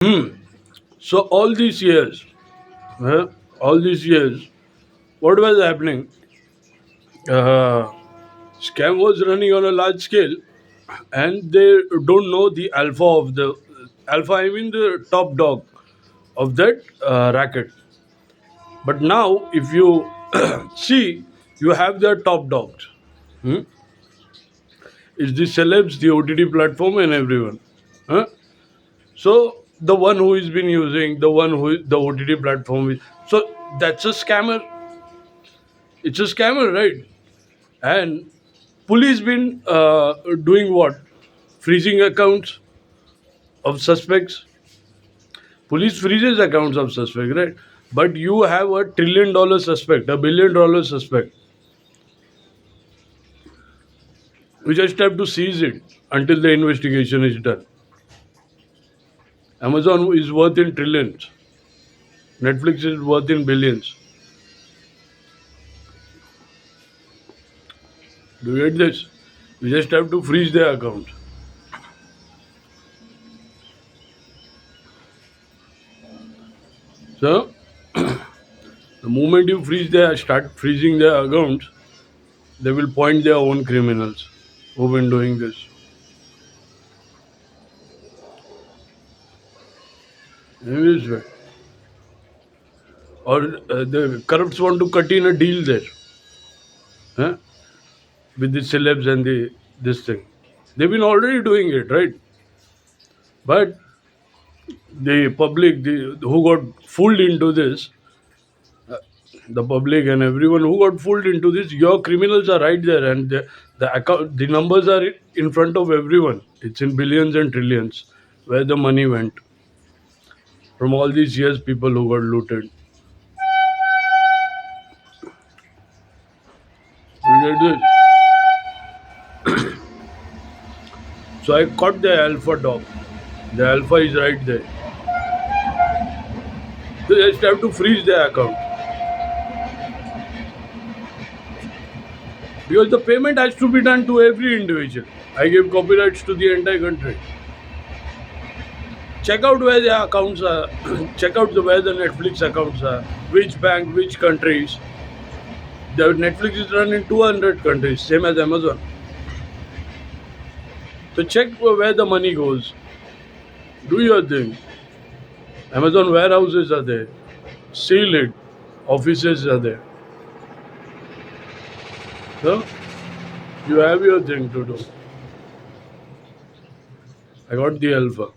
So uh, all these years, what was happening? Uh, Scam was running on a large scale, and they don't know the alpha of the alpha. I mean the top dog of that racket. But now, if you see, you have their top dogs. Hmm? It's the celebs, the OTT platform, and everyone. Huh? So the one who has been using the one who the OTT platform is so that's a scammer. It's a scammer, right? And police been doing what? Freezing accounts of suspects. Police freezes accounts of suspect, right? But you have $1 trillion suspect, $1 billion suspect. We just have to seize it until the investigation is done. Amazon is worth in trillions. Netflix is worth in billions. Do you get this? We just have to freeze their account. So the moment you start freezing their accounts, they will point their own criminals who've been doing this. In this way. Or the corrupts want to cut in a deal there, huh? With the celebs and the this thing. They've been already doing it, right? But the public, who got fooled into this, the public and everyone who got fooled into this, your criminals are right there, and the numbers are in front of everyone. It's in billions and trillions where the money went from all these years. People who got looted. You get this? So I caught the alpha dog. The alpha is right there. So they just have to freeze their account because the payment has to be done to every individual. I give copyrights to the entire country. Check out where their accounts are. Check out where the Netflix accounts are. Which bank, which countries. The Netflix is run in 200 countries, same as Amazon. So check where the money goes. Do your thing. Amazon warehouses are there. Seal it. Offices are there. So you have your thing to do. I got the alpha.